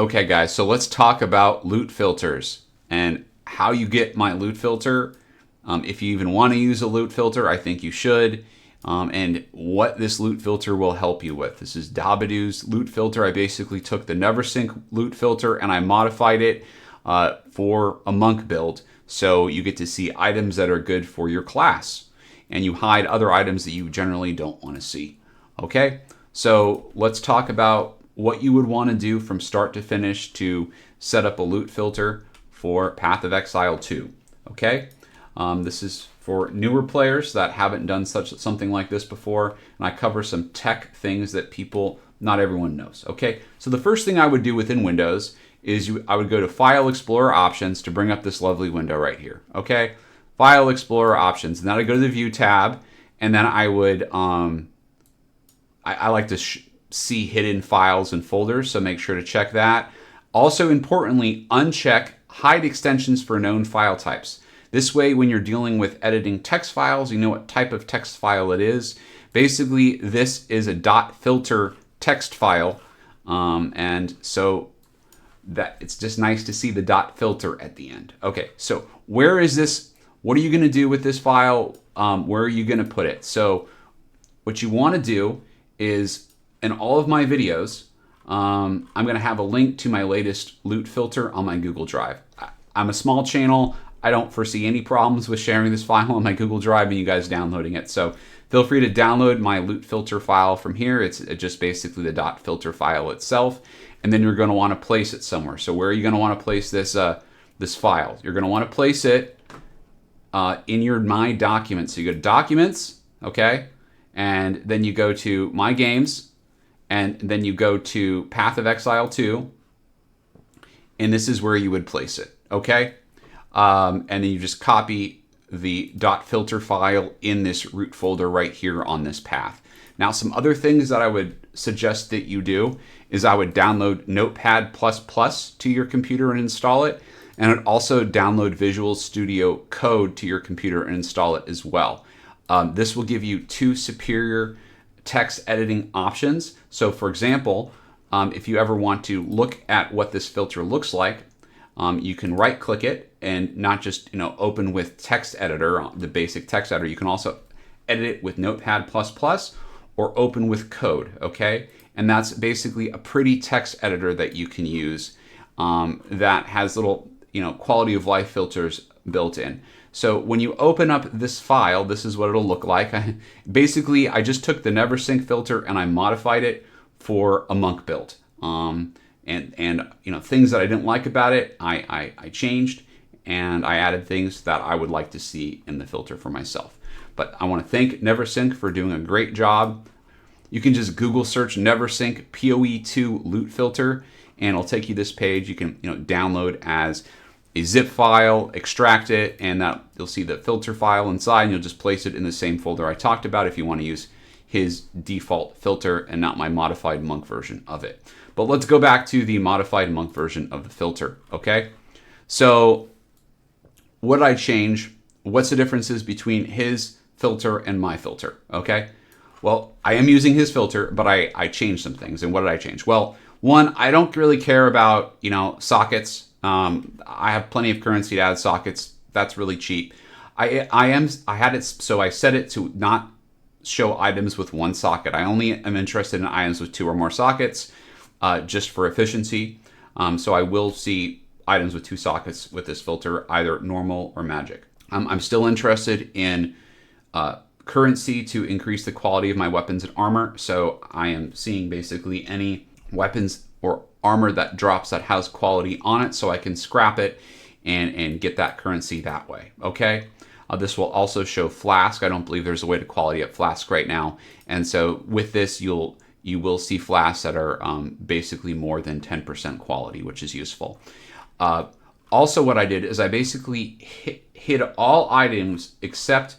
Okay, guys, so let's talk about loot filters and how you get my loot filter. If you even want to use a loot filter, I think you should. And what this loot filter will help you with. This is Dahbadu's loot filter. I basically took the NeverSync loot filter and I modified it for a monk build. So you get to see items that are good for your class. And you hide other items that you generally don't want to see. Okay, so let's talk about what you would want to do from start to finish to set up a loot filter for Path of Exile 2. Okay, this is for newer players that haven't done something like this before, and I cover some tech things that not everyone knows. Okay, so the first thing I would do within Windows is I would go to File Explorer Options to bring up this lovely window right here. Okay, File Explorer Options, and then I go to the View tab, and then I would I like to see hidden files and folders, so make sure to check that. Also, importantly, uncheck hide extensions for known file types. This way, when you're dealing with editing text files, you know what type of text file it is. Basically, this is a .filter text file, and so that it's just nice to see the .filter at the end. Okay, so where is this? What are you going to do with this file? Where are you going to put it? So what you want to do is, in all of my videos, I'm going to have a link to my latest loot filter on my Google Drive. I'm a small channel. I don't foresee any problems with sharing this file on my Google Drive and you guys downloading it. So feel free to download my loot filter file from here. It's just basically the .filter file itself. And then you're going to want to place it somewhere. So where are you going to want to place this, this file? You're going to want to place it in your My Documents. So you go to Documents, okay? And then you go to My Games, and then you go to Path of Exile 2, and this is where you would place it, okay? And then you just copy the .filter file in this root folder right here on this path. Now, some other things that I would suggest that you do is I would download Notepad++ to your computer and install it, and I'd also download Visual Studio Code to your computer and install it as well. This will give you two superior text editing options. So for example, if you ever want to look at what this filter looks like, you can right click it and not just open with text editor, the basic text editor. You can also edit it with Notepad++ or open with code, okay? And that's basically a pretty text editor that you can use that has little quality of life filters built in. So when you open up this file, this is what it'll look like. Basically, I just took the NeverSync filter and I modified it for a monk build. And things that I didn't like about it, I changed, and I added things that I would like to see in the filter for myself. But I want to thank NeverSync for doing a great job. You can just Google search NeverSync PoE2 loot filter, and it'll take you this page. You can download as a zip file, extract it, and that you'll see the filter file inside, and you'll just place it in the same folder I talked about if you want to use his default filter and not my modified monk version of it. But let's go back to the modified monk version of the filter, okay? So what did I change? What's the differences between his filter and my filter, okay? Well, I am using his filter, but I changed some things. And what did I change? Well, one, I don't really care about, sockets. I have plenty of currency to add sockets. That's really cheap. I had it, so I set it to not show items with one socket. I only am interested in items with two or more sockets, just for efficiency. So I will see items with two sockets with this filter, either normal or magic. I'm still interested in currency to increase the quality of my weapons and armor. So I am seeing basically any weapons or armor that drops that has quality on it, so I can scrap it and get that currency that way, okay? This will also show flask. I don't believe there's a way to quality up flask right now, and so with this you will see flasks that are basically more than 10% quality, which is useful. Also what I did is I basically hid all items except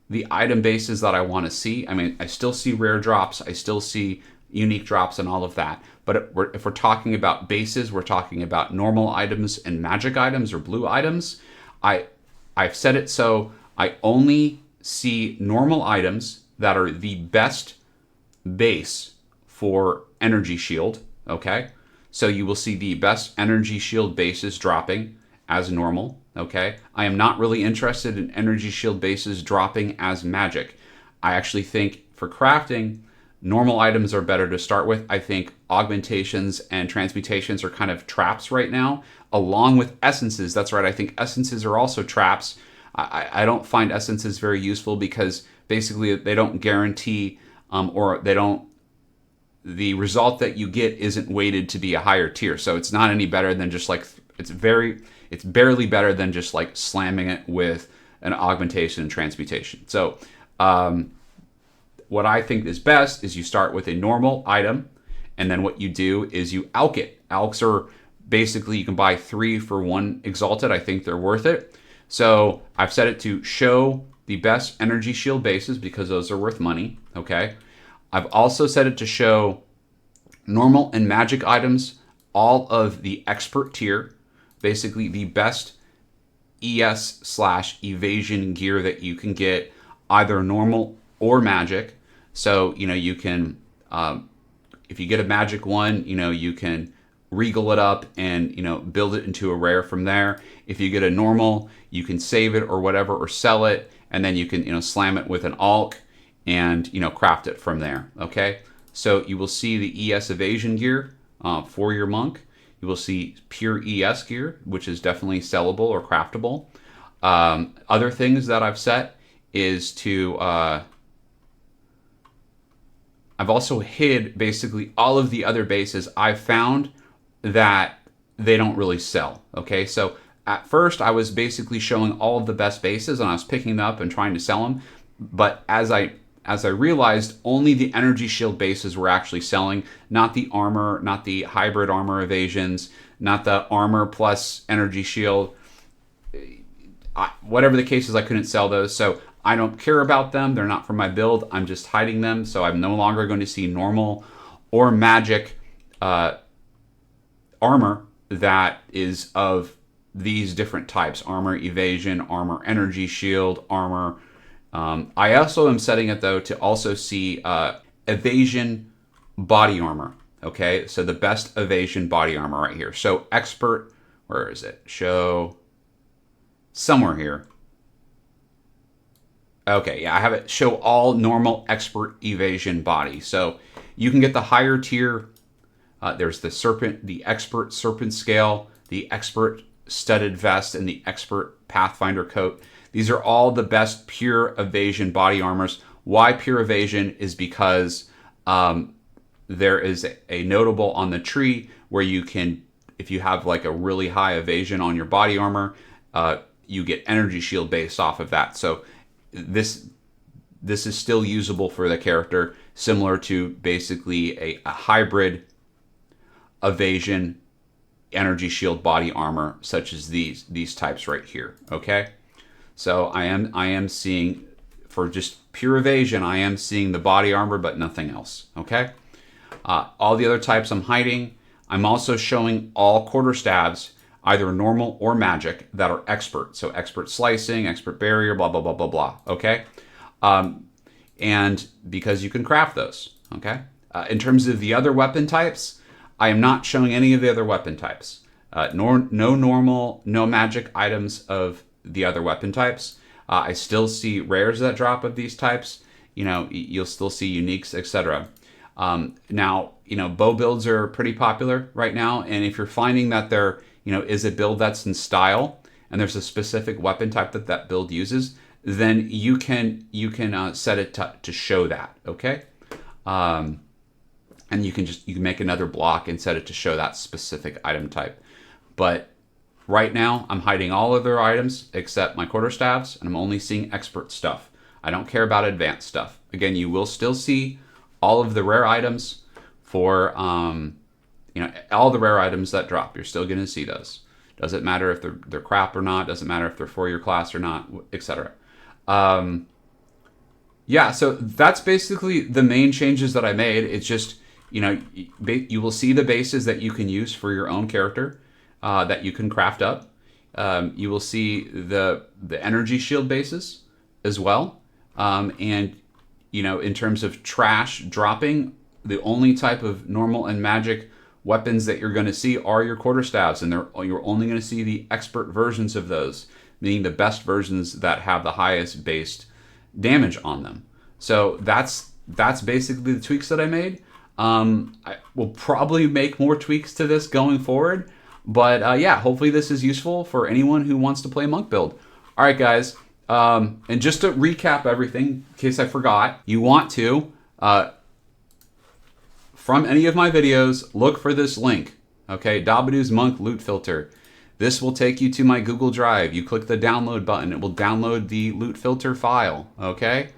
the item bases that I want to see. I mean, I still see rare drops, I still see unique drops and all of that. But if we're talking about bases, we're talking about normal items and magic items or blue items. I've set it so I only see normal items that are the best base for energy shield, okay? So you will see the best energy shield bases dropping as normal. Okay, I am not really interested in energy shield bases dropping as magic. I actually think for crafting, normal items are better to start with. I think augmentations and transmutations are kind of traps right now, along with essences. That's right, I think essences are also traps. I don't find essences very useful because basically they don't guarantee or they don't, the result that you get isn't weighted to be a higher tier. So it's not any better than just like, it's barely better than just like slamming it with an augmentation and transmutation. So what I think is best is you start with a normal item, and then what you do is you alch it. Alchs are basically, you can buy 3 for 1 exalted. I think they're worth it. So I've set it to show the best energy shield bases because those are worth money. Okay. I've also set it to show normal and magic items, all of the expert tier, basically the best ES/evasion gear that you can get, either normal or magic. So, you can, if you get a magic one, you can regal it up and, build it into a rare from there. If you get a normal, you can save it or whatever, or sell it, and then you can, slam it with an alch and, craft it from there. Okay. So you will see the ES evasion gear for your monk. You will see pure ES gear, which is definitely sellable or craftable. Other things that I've set is to, I've also hid basically all of the other bases I've found that they don't really sell. Okay, so at first I was basically showing all of the best bases and I was picking them up and trying to sell them. But as I realized, only the energy shield bases were actually selling, not the armor, not the hybrid armor evasions, not the armor plus energy shield. Whatever the case is, I couldn't sell those. So I don't care about them. They're not for my build. I'm just hiding them. So I'm no longer going to see normal or magic armor that is of these different types: armor evasion, armor energy shield, armor. I also am setting it though to also see evasion body armor. Okay, so the best evasion body armor right here. So expert, where is it? Show somewhere here. Okay, yeah, I have it show all normal expert evasion body. So you can get the higher tier. There's the serpent, the expert serpent scale, the expert studded vest, and the expert pathfinder coat. These are all the best pure evasion body armors. Why pure evasion is because there is a notable on the tree where you can, if you have like a really high evasion on your body armor, you get energy shield based off of that. So this is still usable for the character, similar to basically a hybrid evasion energy shield body armor, such as these types right here. Okay, so I am seeing, for just pure evasion, I am seeing the body armor, but nothing else. Okay, all the other types I'm hiding. I'm also showing all quarterstaves, either normal or magic, that are expert. So expert slicing, expert barrier, blah, blah, blah, blah, blah. Okay? And because you can craft those. Okay? In terms of the other weapon types, I am not showing any of the other weapon types. No normal, no magic items of the other weapon types. I still see rares that drop of these types. You'll still see uniques, etc. Now, bow builds are pretty popular right now. And if you're finding that they're, is a build that's in style and there's a specific weapon type that build uses, then you can set it to show that. Okay. And you can make another block and set it to show that specific item type. But right now I'm hiding all other items except my quarterstaffs, and I'm only seeing expert stuff. I don't care about advanced stuff. Again, you will still see all of the rare items for, all the rare items that drop. You're still going to see those. Doesn't matter if they're crap or not. Doesn't matter if they're for your class or not, etc. Yeah, so that's basically the main changes that I made. It's just, you will see the bases that you can use for your own character, that you can craft up. You will see the energy shield bases as well. And, in terms of trash dropping, the only type of normal and magic weapons that you're going to see are your quarterstaffs, and you're only going to see the expert versions of those, meaning the best versions that have the highest based damage on them. So that's basically the tweaks that I made. I will probably make more tweaks to this going forward, but yeah, hopefully this is useful for anyone who wants to play monk build. All right, guys, and just to recap everything, in case I forgot, you want to, from any of my videos, look for this link, okay? Dahbadu's Monk Loot Filter. This will take you to my Google Drive. You click the download button, it will download the loot filter file, okay?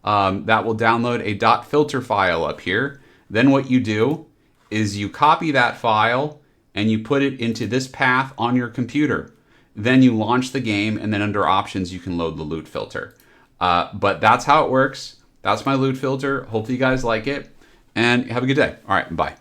That will download a .filter file up here. Then what you do is you copy that file and you put it into this path on your computer. Then you launch the game, and then under options, you can load the loot filter. But that's how it works. That's my loot filter. Hopefully you guys like it, and have a good day. All right, bye.